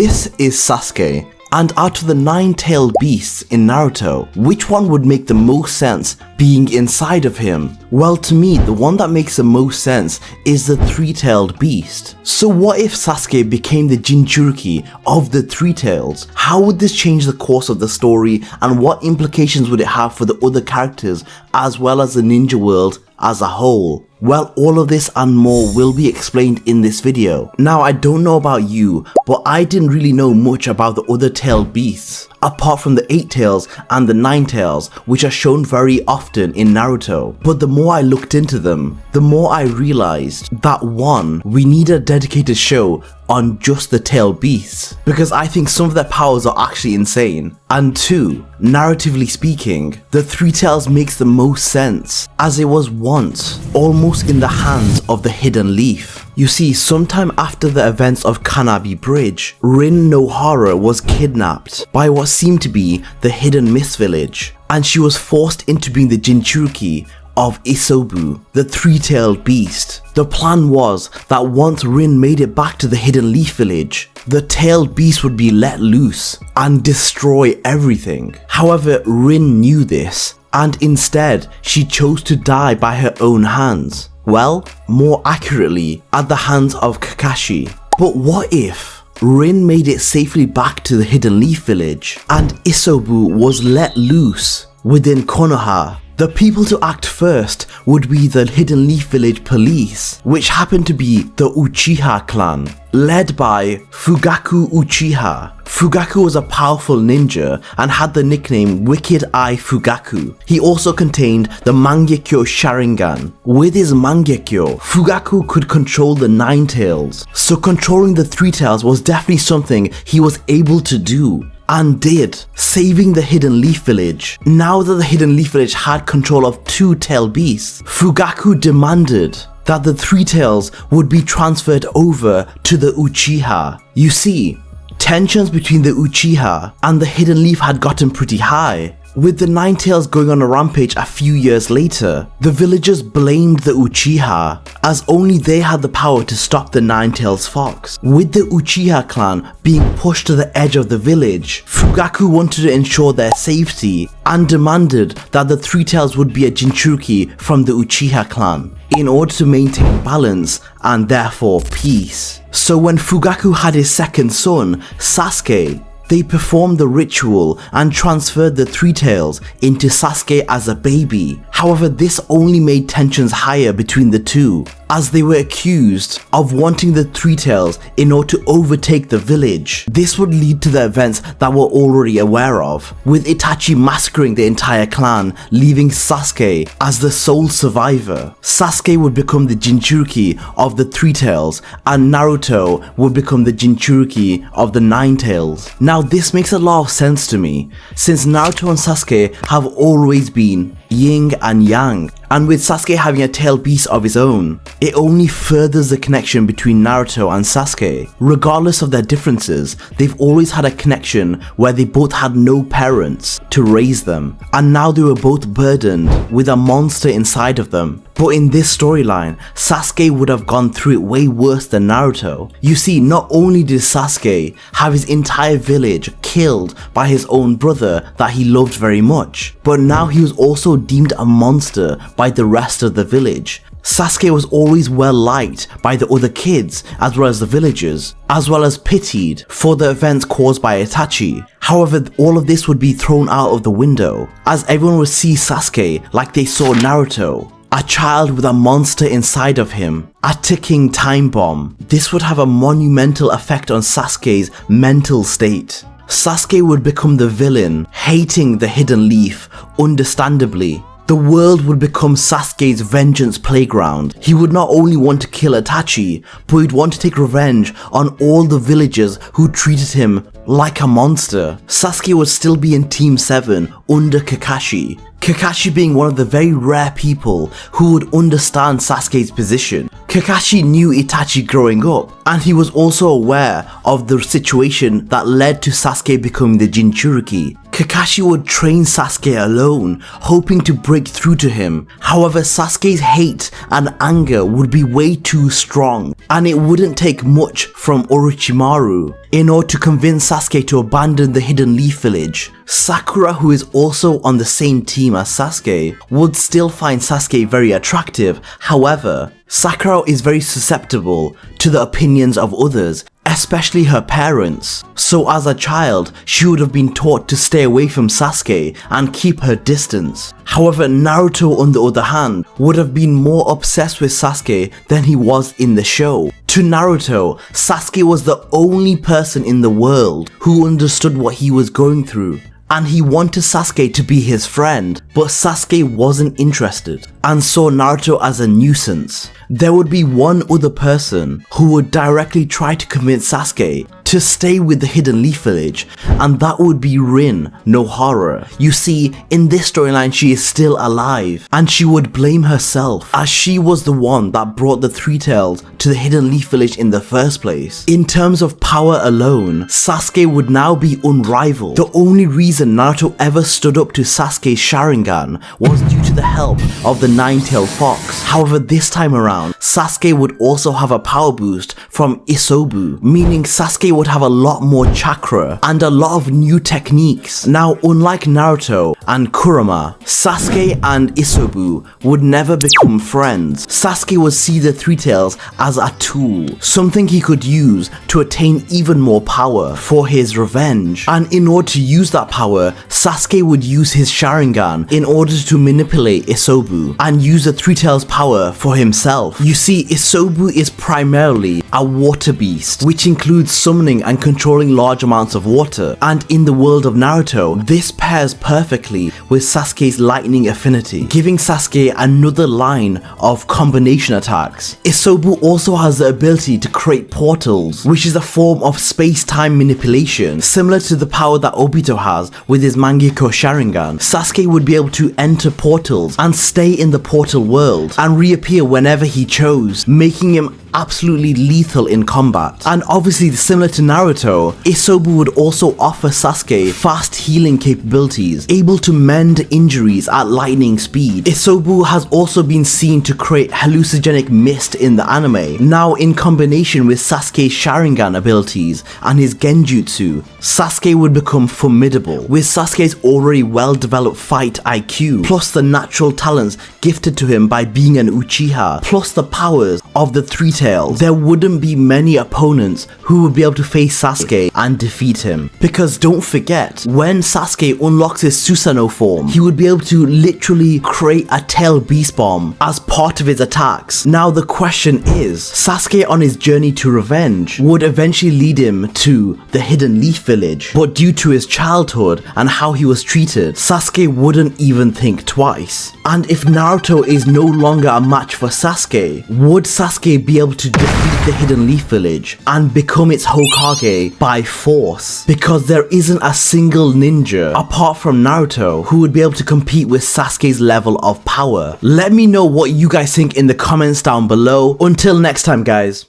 This is Sasuke, and out of the 9-tailed beasts in Naruto, which one would make the most sense being inside of him? Well, to me, the one that makes the most sense is the 3-tailed beast. So what if Sasuke became the Jinchūriki of the 3 tails? How would this change the course of the story, and what implications would it have for the other characters as well as the ninja world as a whole? Well, all of this and more will be explained in this video. Now, I don't know about you, but I didn't really know much about the other tailed beasts, apart from the 8 tails and the 9 tails, which are shown very often in Naruto. But the more I looked into them, the more I realized that 1, we need a dedicated show on just the tailed beasts, because I think some of their powers are actually insane. And 2, narratively speaking, the 3 tails makes the most sense, as it was once almost in the hands of the Hidden Leaf. You see, sometime after the events of Kanabi Bridge, Rin Nohara was kidnapped by what seemed to be the Hidden Mist Village, and she was forced into being the Jinchūriki of Isobu, the 3-tailed beast. The plan was that once Rin made it back to the Hidden Leaf Village, the tailed beast would be let loose and destroy everything. However, Rin knew this, and instead she chose to die by her own hands. Well, more accurately, at the hands of Kakashi. But what if Rin made it safely back to the Hidden Leaf Village and Isobu was let loose within Konoha? The people to act first would be the Hidden Leaf Village police, which happened to be the Uchiha clan, led by Fugaku Uchiha. Fugaku was a powerful ninja and had the nickname Wicked Eye Fugaku. He also contained the Mangekyo Sharingan. With his Mangekyo, Fugaku could control the 9 tails, so controlling the 3 tails was definitely something he was able to do. And did, saving the Hidden Leaf Village. Now that the Hidden Leaf Village had control of 2 tailed beasts, Fugaku demanded that the 3 tails would be transferred over to the Uchiha. You see, tensions between the Uchiha and the Hidden Leaf had gotten pretty high. With the 9 tails going on a rampage a few years later, the villagers blamed the Uchiha, as only they had the power to stop the 9 tails fox. With the Uchiha clan being pushed to the edge of the village, Fugaku wanted to ensure their safety and demanded that the 3 tails would be a Jinchūriki from the Uchiha clan in order to maintain balance and therefore peace. So when Fugaku had his second son, Sasuke, they performed the ritual and transferred the 3 tails into Sasuke as a baby. However, this only made tensions higher between the two, as they were accused of wanting the 3 tails in order to overtake the village. This would lead to the events that we're already aware of, with Itachi massacring the entire clan, leaving Sasuke as the sole survivor. Sasuke would become the Jinchūriki of the 3 tails, and Naruto would become the Jinchūriki of the 9 tails. Now, this makes a lot of sense to me, since Naruto and Sasuke have always been yin and yang, and with Sasuke having a tailed beast of his own, it only furthers the connection between Naruto and Sasuke. Regardless of their differences, they've always had a connection where they both had no parents to raise them, and now they were both burdened with a monster inside of them. But in this storyline, Sasuke would have gone through it way worse than Naruto. You see, not only did Sasuke have his entire village killed by his own brother that he loved very much, but now he was also deemed a monster by the rest of the village. Sasuke was always well liked by the other kids as well as the villagers, as well as pitied for the events caused by Itachi. However, all of this would be thrown out of the window, as everyone would see Sasuke like they saw Naruto, a child with a monster inside of him, a ticking time bomb. This would have a monumental effect on Sasuke's mental state. Sasuke would become the villain, hating the Hidden Leaf, understandably. The world would become Sasuke's vengeance playground. He would not only want to kill Itachi, but he'd want to take revenge on all the villagers who treated him like a monster. Sasuke would still be in Team 7 under Kakashi. Kakashi being one of the very rare people who would understand Sasuke's position. Kakashi knew Itachi growing up, and he was also aware of the situation that led to Sasuke becoming the Jinchūriki. Kakashi would train Sasuke alone, hoping to break through to him. However, Sasuke's hate and anger would be way too strong, and it wouldn't take much from Orochimaru in order to convince Sasuke to abandon the Hidden Leaf Village. Sakura, who is also on the same team as Sasuke, would still find Sasuke very attractive. However, Sakura is very susceptible to the opinions of others, especially her parents. So as a child, she would have been taught to stay away from Sasuke and keep her distance. However, Naruto, on the other hand, would have been more obsessed with Sasuke than he was in the show. To Naruto, Sasuke was the only person in the world who understood what he was going through, and he wanted Sasuke to be his friend, but Sasuke wasn't interested and saw Naruto as a nuisance. There would be one other person who would directly try to convince Sasuke to stay with the Hidden Leaf Village, and that would be Rin Nohara. You see, in this storyline she is still alive, and she would blame herself as she was the one that brought the Three Tails to the Hidden Leaf Village in the first place. In terms of power alone, Sasuke would now be unrivaled. The only reason Naruto ever stood up to Sasuke's Sharingan was due to the help of the Nine-Tailed Fox. However, this time around, Sasuke would also have a power boost from Isobu, meaning Sasuke would have a lot more chakra and a lot of new techniques. Now, unlike Naruto and Kurama, Sasuke and Isobu would never become friends. Sasuke would see the Three Tails as a tool, something he could use to attain even more power for his revenge. And in order to use that power, Sasuke would use his Sharingan in order to manipulate Isobu and use the Three Tails power for himself. You see, Isobu is primarily a water beast, which includes summoning and controlling large amounts of water, and in the world of Naruto, this pairs perfectly with Sasuke's lightning affinity, giving Sasuke another line of combination attacks. Isobu also has the ability to create portals, which is a form of space-time manipulation, similar to the power that Obito has with his Mangekyo Sharingan. Sasuke would be able to enter portals and stay in the portal world and reappear whenever he chose, making him absolutely lethal in combat. And obviously, similar to Naruto, Isobu would also offer Sasuke fast healing capabilities, able to mend injuries at lightning speed. Isobu has also been seen to create hallucinogenic mist in the anime. Now, in combination with Sasuke's Sharingan abilities and his Genjutsu, Sasuke would become formidable. With Sasuke's already well-developed fight IQ, plus the natural talents gifted to him by being an Uchiha, plus the powers of the Three Tails, there wouldn't be many opponents who would be able to face Sasuke and defeat him. Because don't forget, when Sasuke unlocks his Susanoo form, he would be able to literally create a tail beast bomb as part of his attacks. Now the question is, Sasuke on his journey to revenge would eventually lead him to the Hidden Leaf Village, but due to his childhood and how he was treated, Sasuke wouldn't even think twice. And if Naruto is no longer a match for Sasuke, would Sasuke be able to defeat the Hidden Leaf Village and become its Hokage by force? Because there isn't a single ninja apart from Naruto who would be able to compete with Sasuke's level of power. Let me know what you guys think in the comments down below. Until next time, guys.